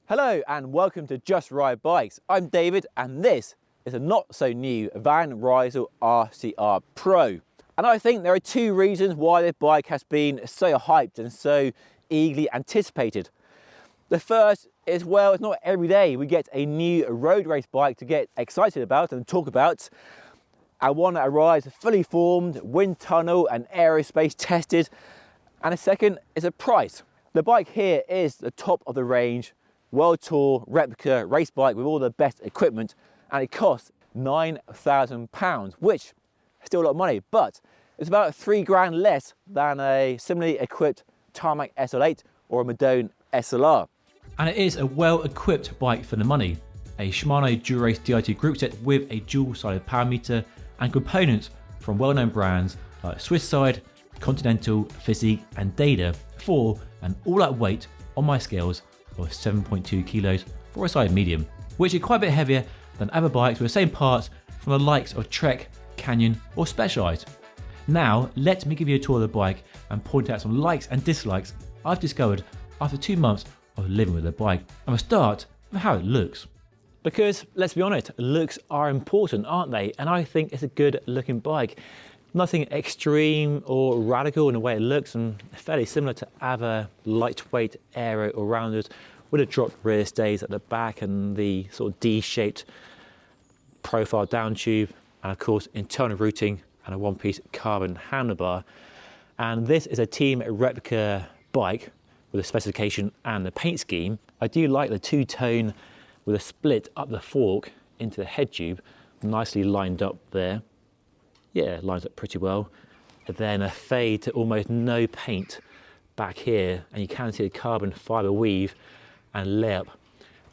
Hello and welcome to Just Ride Bikes. I'm David and this is a not so new Rysel RCR Pro. And I think there are two reasons why this bike has been so hyped and so eagerly anticipated. The first is, well, it's not every day we get a new road race bike to get excited about and talk about. And one that arrives fully formed, wind tunnel and aerospace tested. And the second is a price. The bike here is the top of the range World Tour replica race bike with all the best equipment, and it costs £9,000, which is still a lot of money, but it's about £3 less than a similarly equipped Tarmac SL8 or a Madone SLR. And it is a well-equipped bike for the money. A Shimano Dura-Race DI2 group set with a dual-sided power meter and components from well-known brands like Swiss Side, Continental, Physique and Data for an all-out weight on my scales of 7.2 kilos for a size medium, which is quite a bit heavier than other bikes with the same parts from the likes of Trek, Canyon or Specialized. Now let me give you a tour of the bike and point out some likes and dislikes I've discovered after 2 months of living with the bike. And we'll start with how it looks. Because let's be honest, looks are important, aren't they? And I think it's a good looking bike. Nothing extreme or radical in the way it looks, and fairly similar to other lightweight aero all-rounders with a dropped rear stays at the back and the sort of D-shaped profile down tube, and of course internal routing and a one-piece carbon handlebar. And this is a team replica bike with a specification and the paint scheme. I do like the two-tone with a split up the fork into the head tube, nicely lined up there. Yeah, lines up pretty well. And then a fade to almost no paint back here, and you can see the carbon fibre weave and layup,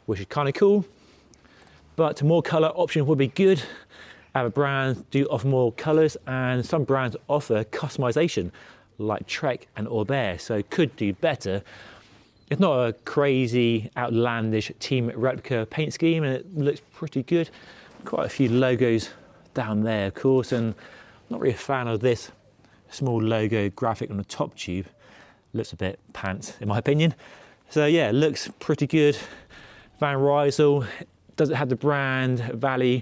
which is kind of cool. But more colour options would be good. Other brands do offer more colours, and some brands offer customization like Trek and Orbea, so could do better. It's not a crazy, outlandish team replica paint scheme, and it looks pretty good. Quite a few logos down there, of course, and not really a fan of this small logo graphic on the top tube. Looks a bit pants, in my opinion. So yeah, looks pretty good. Van Rysel doesn't have the brand value.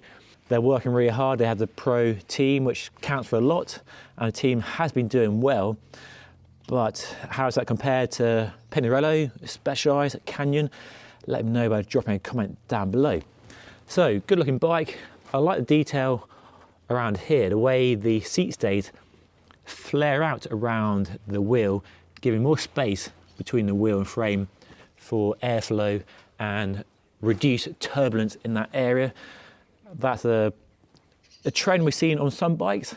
They're working really hard. They have the pro team, which counts for a lot, and the team has been doing well. But how does that compare to Pinarello, Specialized, Canyon? Let me know by dropping a comment down below. So, good looking bike. I like the detail around here, the way the seat stays flare out around the wheel, giving more space between the wheel and frame for airflow and reduce turbulence in that area. That's a trend we've seen on some bikes,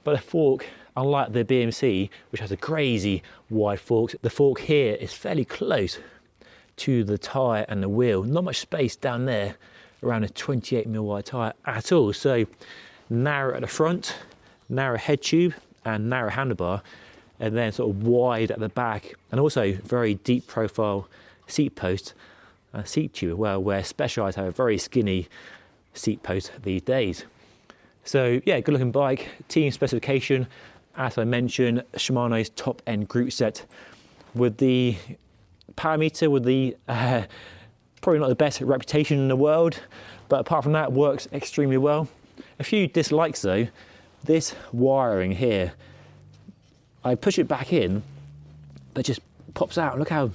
but the fork, unlike the BMC, which has a crazy wide fork, the fork here is fairly close to the tyre and the wheel. Not much space down there around a 28mm wide tyre at all. So narrow at the front, narrow head tube and narrow handlebar, and then sort of wide at the back, and also very deep profile seat post and seat tube as well, where Specialized have a very skinny seat post these days. So yeah, good looking bike. Team specification, as I mentioned, Shimano's top end group set with the power meter, with the probably not the best reputation in the world, but apart from that, works extremely well. A few dislikes though, this wiring here, I push it back in, but it just pops out. Look how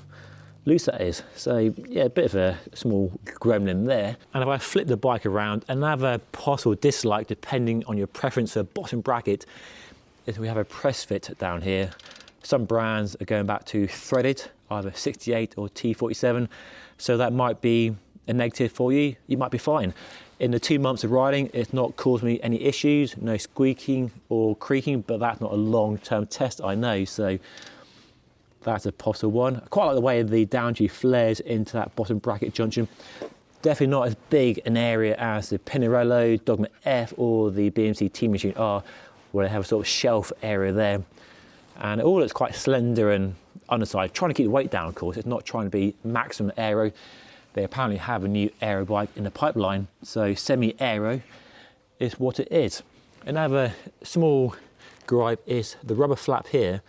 loose that is. So yeah, a bit of a small gremlin there. And if I flip the bike around, another possible dislike, depending on your preference for bottom bracket, is we have a press fit down here. Some brands are going back to threaded, either 68 or T47. So that might be a negative for you. You might be fine. In the 2 months of riding, it's not caused me any issues, no squeaking or creaking, but that's not a long-term test, I know. So that's a possible one. I quite like the way the down tube flares into that bottom bracket junction. Definitely not as big an area as the Pinarello, Dogma F or the BMC Team Machine R, where they have a sort of shelf area there. And it all looks quite slender and undersized, trying to keep the weight down, of course. It's not trying to be maximum aero. They apparently have a new aero bike in the pipeline, so semi-aero is what it is. Another small gripe is the rubber flap here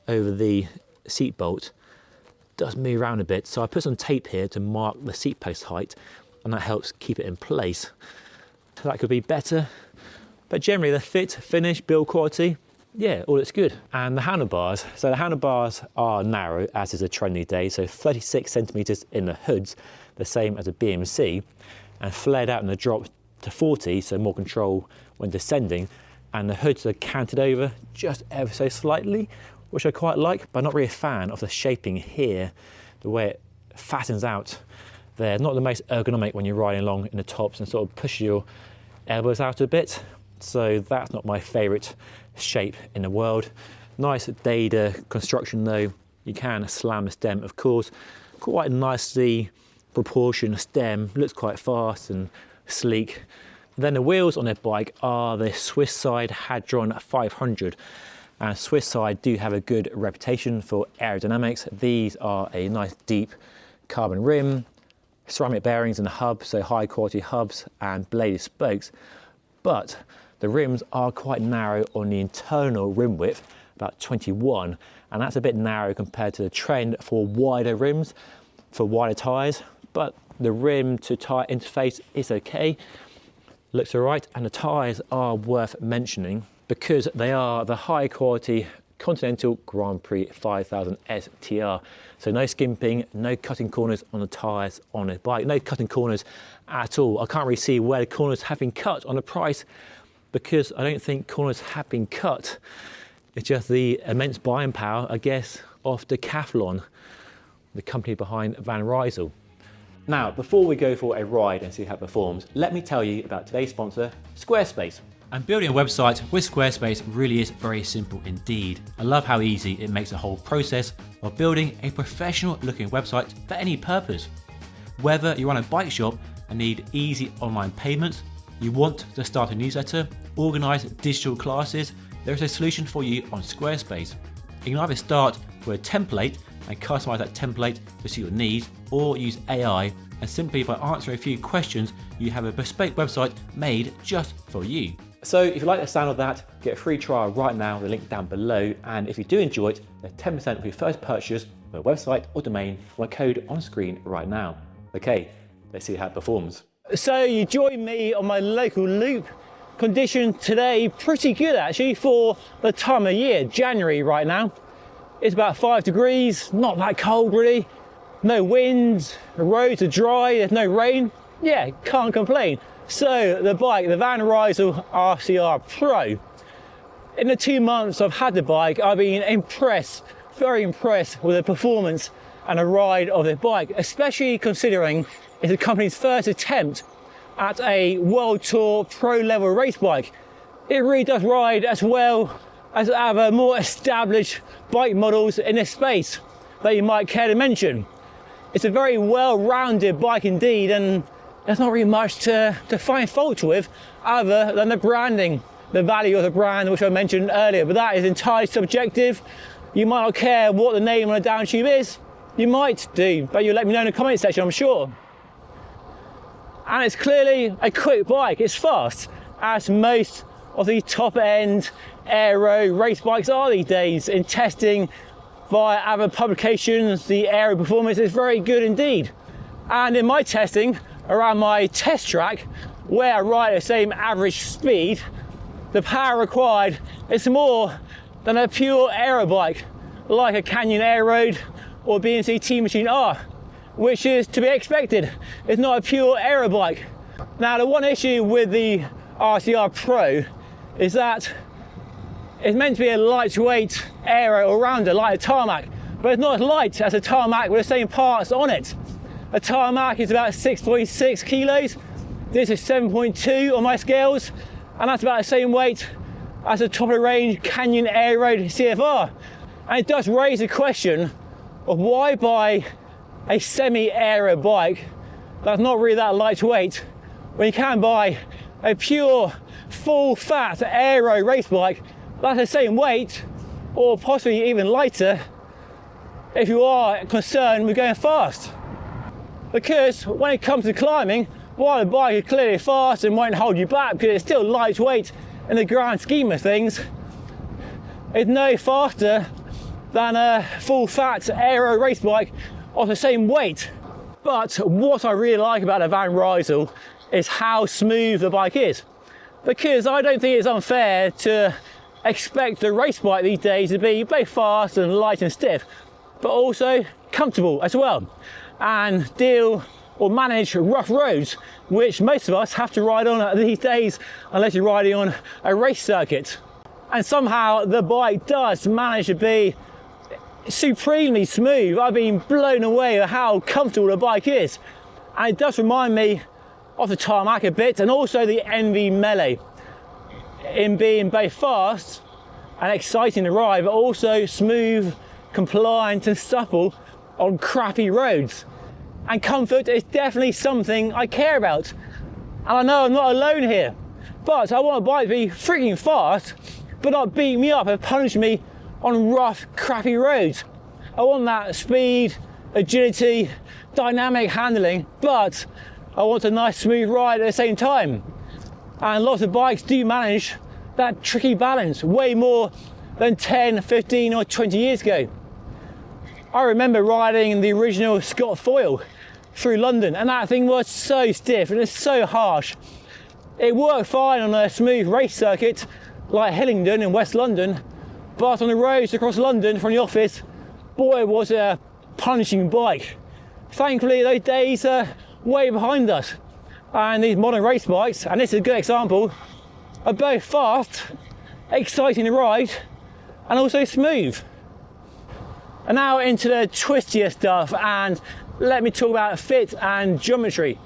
over the seat bolt does move around a bit. So I put some tape here to mark the seat post height, and that helps keep it in place. So that could be better, but generally the fit, finish, build quality, yeah, all looks good. And the handlebars, so the handlebars are narrow, as is a trend these days, so 36 centimeters in the hoods, the same as a BMC, and flared out in the drop to 40, so more control when descending. And the hoods are canted over just ever so slightly, which I quite like, but I'm not really a fan of the shaping here, the way it fattens out there. Not the most ergonomic when you're riding along in the tops and sort of push your elbows out a bit. So that's not my favorite shape in the world. Nice Dada construction though. You can slam the stem, of course. Quite nicely proportioned stem, looks quite fast and sleek. Then the wheels on their bike are the Swiss side Hadron 500. And Swiss side do have a good reputation for aerodynamics. These are a nice deep carbon rim, ceramic bearings in the hub, so high quality hubs and bladed spokes. But the rims are quite narrow on the internal rim width, about 21, and that's a bit narrow compared to the trend for wider rims, for wider tyres. But the rim to tyre interface is okay, looks all right, and the tyres are worth mentioning because they are the high quality Continental Grand Prix 5000 STR. So no skimping, no cutting corners on the tyres on a bike, no cutting corners at all. I can't really see where the corners have been cut on the price because I don't think corners have been cut. It's just the immense buying power, I guess, of Decathlon, the company behind Van Rysel. Now, before we go for a ride and see how it performs, let me tell you about today's sponsor, Squarespace. And building a website with Squarespace really is very simple indeed. I love how easy it makes the whole process of building a professional looking website for any purpose. Whether you run a bike shop and need easy online payments, you want to start a newsletter, organize digital classes, there is a solution for you on Squarespace. You can either start with a template and customize that template to suit your needs, or use AI and simply by answering a few questions, you have a bespoke website made just for you. So if you like the sound of that, get a free trial right now, the link down below. And if you do enjoy it, there's 10% of your first purchase of a website or domain from a code on screen right now. Okay, let's see how it performs. So you join me on my local loop. Condition today, pretty good actually for the time of year, January right now. It's about 5 degrees, not that cold really. No wind, the roads are dry, there's no rain. Yeah, can't complain. So the bike, the Van Rysel RCR Pro. In the 2 months I've had the bike, I've been impressed, very impressed with the performance and the ride of the bike, especially considering it's the company's first attempt at a World Tour Pro level race bike. It really does ride as well as other more established bike models in this space that you might care to mention. It's a very well-rounded bike indeed, and there's not really much to find fault with other than the branding, the value of the brand, which I mentioned earlier, but that is entirely subjective. You might not care what the name on the down tube is. You might do, but you'll let me know in the comment section, I'm sure. And it's clearly a quick bike, it's fast, as most of the top end aero race bikes are these days. In testing via other publications, the aero performance is very good indeed. And in my testing around my test track, where I ride at the same average speed, the power required is more than a pure aero bike, like a Canyon Air Road or BMC T-Machine R, which is to be expected. It's not a pure aero bike. Now, the one issue with the RCR Pro is that it's meant to be a lightweight aero all-rounder, like a tarmac, but it's not as light as a tarmac with the same parts on it. A tarmac is about 6.6 kilos. This is 7.2 on my scales, and that's about the same weight as a top of the range Canyon Air Road CFR. And it does raise the question of why buy a semi-aero bike that's not really that lightweight when you can buy a pure full fat aero race bike that's the same weight or possibly even lighter if you are concerned with going fast. Because when it comes to climbing, while the bike is clearly fast and won't hold you back because it's still lightweight in the grand scheme of things, it's no faster than a full fat aero race bike of the same weight. But what I really like about the Van Rysel is how smooth the bike is, because I don't think it's unfair to expect the race bike these days to be both fast and light and stiff, but also comfortable as well, and deal or manage rough roads, which most of us have to ride on these days unless you're riding on a race circuit. And somehow the bike does manage to be supremely smooth. I've been blown away at how comfortable the bike is, and it does remind me of the tarmac a bit, and also the Envy Melee, in being both fast and exciting to ride, but also smooth, compliant and supple on crappy roads. And comfort is definitely something I care about, and I know I'm not alone here. But I want a bike to be freaking fast, but not beat me up and punish me on rough, crappy roads. I want that speed, agility, dynamic handling, but I want a nice smooth ride at the same time. And lots of bikes do manage that tricky balance way more than 10, 15 or 20 years ago. I remember riding the original Scott Foil through London, and that thing was so stiff and it's so harsh. It worked fine on a smooth race circuit like Hillingdon in West London, but on the roads across London from the office, boy, was it a punishing bike. Thankfully, those days are way behind us, and these modern race bikes, and this is a good example, are both fast, exciting to ride, and also smooth. And now into the twistier stuff, and let me talk about fit and geometry.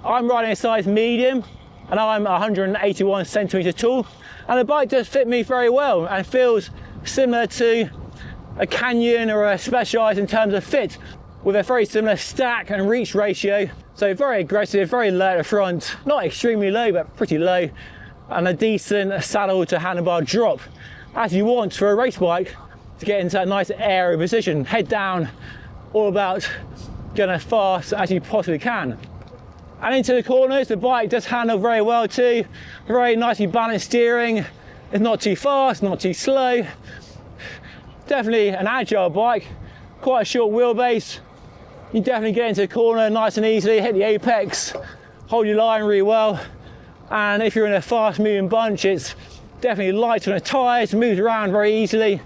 I'm riding a size medium, and I'm 181 centimeters tall, and the bike does fit me very well and feels similar to a Canyon or a Specialized in terms of fit, with a very similar stack and reach ratio. So very aggressive, very low at the front, not extremely low, but pretty low, and a decent saddle to handlebar drop, as you want for a race bike to get into that nice aero position, head down, all about going as fast as you possibly can. And into the corners, the bike does handle very well too, very nicely balanced steering. It's not too fast, not too slow. Definitely an agile bike, quite a short wheelbase. You definitely get into the corner nice and easily, hit the apex, hold your line really well. And if you're in a fast moving bunch, it's definitely light on the tyres, moves around very easily.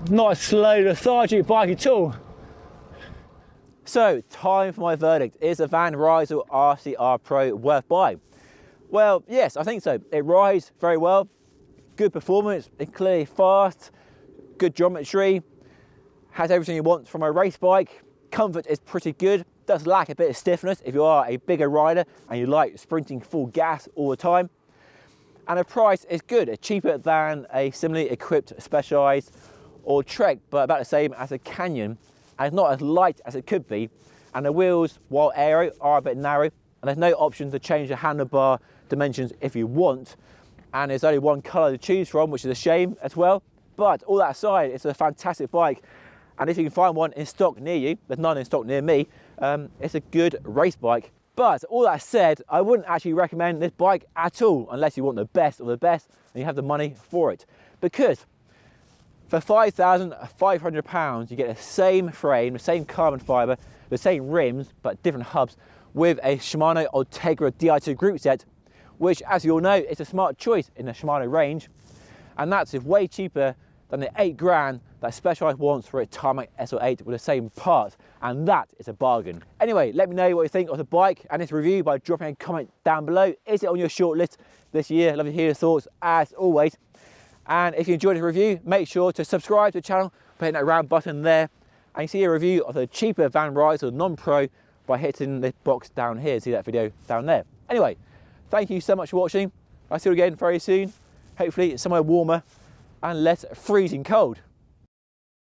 Not a slow, lethargic bike at all. So, time for my verdict. Is the Van Rysel RCR Pro worth buying? Well, yes, I think so. It rides very well, good performance, it's clearly fast, good geometry, has everything you want from a race bike. Comfort is pretty good, does lack a bit of stiffness if you are a bigger rider and you like sprinting full gas all the time. And the price is good, it's cheaper than a similarly equipped Specialized or Trek, but about the same as a Canyon, and it's not as light as it could be. And the wheels, while aero, are a bit narrow, and there's no option to change the handlebar dimensions if you want. And there's only one colour to choose from, which is a shame as well. But all that aside, it's a fantastic bike. And if you can find one in stock near you, there's none in stock near me, it's a good race bike. But all that said, I wouldn't actually recommend this bike at all unless you want the best of the best and you have the money for it. Because for £5,500, you get the same frame, the same carbon fibre, the same rims, but different hubs, with a Shimano Ultegra Di2 group set, which, as you all know, is a smart choice in the Shimano range. And that's way cheaper than the £8,000 that Specialized wants for a Tarmac SL8 with the same parts, and that is a bargain. Anyway, let me know what you think of the bike and this review by dropping a comment down below. Is it on your shortlist this year? I'd love to hear your thoughts as always. And if you enjoyed the review, make sure to subscribe to the channel by hitting that round button there. And you see a review of the cheaper Van Rysel non-pro by hitting the box down here. See that video down there. Anyway, thank you so much for watching. I'll see you again very soon. Hopefully it's somewhere warmer and less freezing cold.